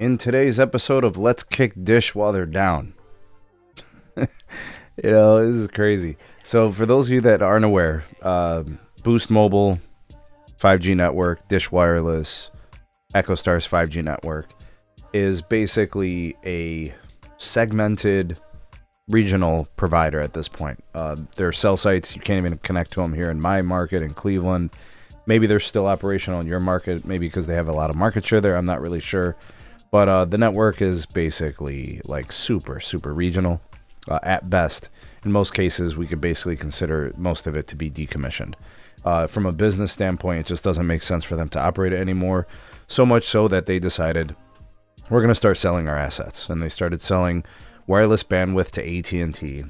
In today's episode of Let's Kick Dish While They're Down. This is crazy. So for those of you that aren't aware, Boost Mobile, 5G network, Dish Wireless, Echostar's 5G network is basically a segmented regional provider at this point. There are cell sites, you can't even connect to them here in my market in Cleveland. Maybe they're still operational in your market, maybe because they have a lot of market share there, I'm not really sure. But the network is basically like super regional at best. In most cases, we could basically consider most of it to be decommissioned. From a business standpoint, it just doesn't make sense for them to operate it anymore. So much so that they decided, we're going to start selling our assets. And they started selling wireless bandwidth to AT&T.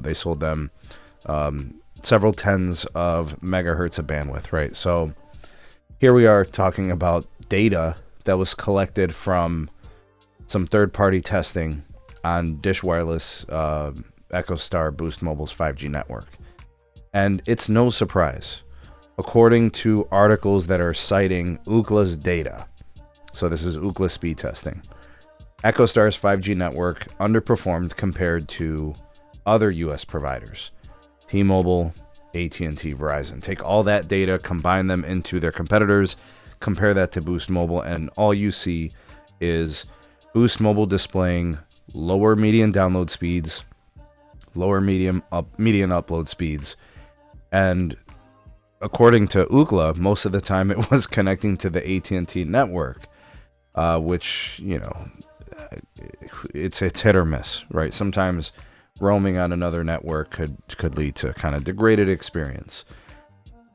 They sold them several tens of megahertz of bandwidth, right? So here we are talking about data that was collected from some third-party testing on Dish Wireless, Echostar, Boost Mobile's 5G network. And it's no surprise. According to articles that are citing Ookla's data, so this is Ookla speed testing, Echostar's 5G network underperformed compared to other U.S. providers. T-Mobile, AT&T, Verizon. Take all that data, combine them into their competitors, compare that to Boost Mobile, and all you see is Boost Mobile displaying lower median download speeds, lower median upload speeds, and according to Ookla, most of the time it was connecting to the AT&T network, which, it's hit or miss, right? Sometimes roaming on another network could lead to kind of degraded experience.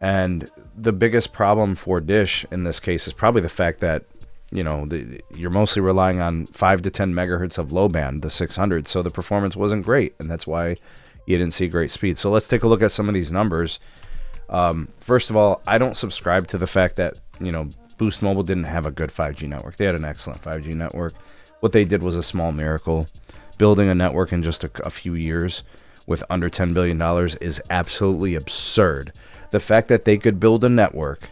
And the biggest problem for Dish in this case is probably the fact that, you're mostly relying on 5 to 10 megahertz of low band, the 600, so the performance wasn't great, and that's why you didn't see great speed. So let's take a look at some of these numbers. First of all, I don't subscribe to the fact that, Boost Mobile didn't have a good 5G network. They had an excellent 5G network. What they did was a small miracle. Building a network in just a few years with under $10 billion is absolutely absurd. The fact that they could build a network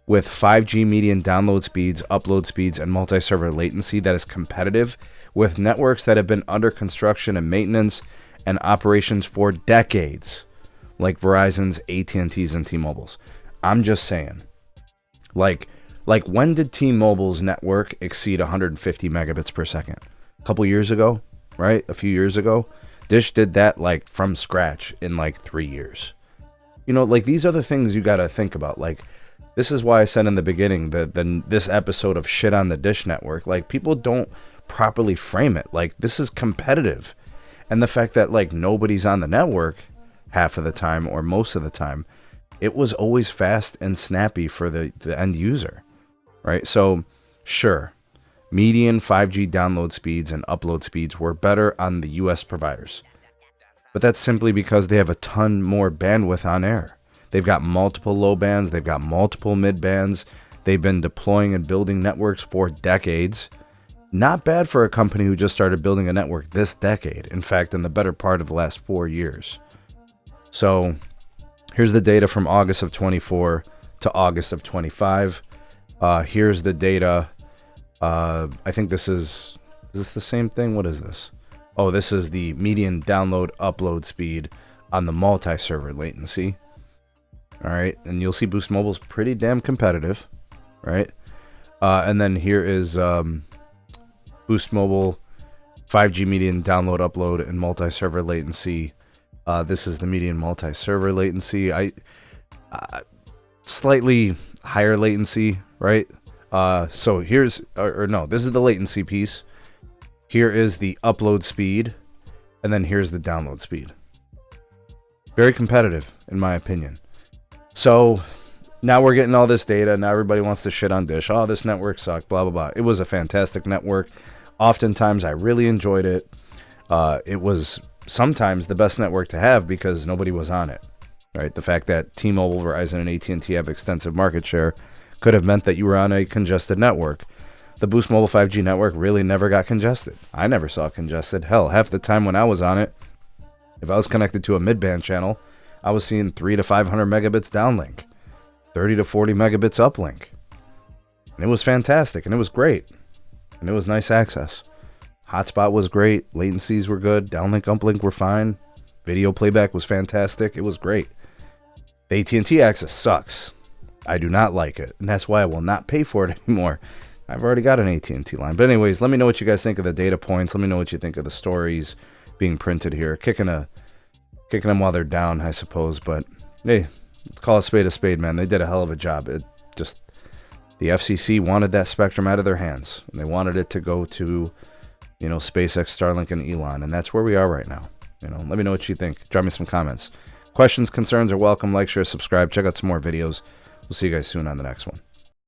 with 5G median download speeds, upload speeds, and multi-server latency that is competitive with networks that have been under construction and maintenance and operations for decades, like Verizon's, AT&T's, and T-Mobile's. I'm just saying. Like when did T-Mobile's network exceed 150 megabits per second? A couple years ago, right? A few years ago. Dish did that from scratch in 3 years. These are the things you got to think about. This is why I said in the beginning that this episode of shit on the Dish network, people don't properly frame it. This is competitive. And the fact that nobody's on the network half of the time or most of the time, it was always fast and snappy for the end user, right? So sure, median 5G download speeds and upload speeds were better on the US providers. But that's simply because they have a ton more bandwidth on air. They've got multiple low bands, they've got multiple mid bands, they've been deploying and building networks for decades. Not bad for a company who just started building a network this decade. In fact, in the better part of the last 4 years. So here's the data from August of 24 to August of 25. Here's the data. I think is this the same thing? What is this? Oh, this is the median download upload speed on the multi-server latency. All right, and you'll see Boost Mobile's pretty damn competitive, right? And then here is Boost Mobile 5G median download upload and multi-server latency. This is the median multi-server latency. Slightly higher latency, right? So here's, this is the latency piece. Here is the upload speed, and then here's the download speed. Very competitive, in my opinion. So now we're getting all this data. Now everybody wants to shit on Dish. Oh, this network sucked, blah, blah, blah. It was a fantastic network. Oftentimes, I really enjoyed it. It was sometimes the best network to have because nobody was on it, right? The fact that T-Mobile, Verizon, and AT&T have extensive market share could have meant that you were on a congested network. The Boost Mobile 5G network really never got congested. I never saw it congested. Hell, half the time when I was on it, if I was connected to a mid-band channel, I was seeing 300 to 500 megabits downlink, 30 to 40 megabits uplink. And it was fantastic, and it was great. and it was nice access. Hotspot was great. Latencies were good. Downlink, uplink were fine. Video playback was fantastic. It was great. The AT&T access sucks. I do not like it, and that's why I will not pay for it anymore. I've already got an AT&T line. But anyways, let me know what you guys think of the data points. Let me know what you think of the stories being printed here. Kicking them while they're down, I suppose. But hey, let's call a spade, man. They did a hell of a job. The FCC wanted that spectrum out of their hands, and they wanted it to go to, SpaceX, Starlink, and Elon, and that's where we are right now. Let me know what you think. Drop me some comments. Questions, concerns are welcome. Like, share, subscribe. Check out some more videos. We'll see you guys soon on the next one.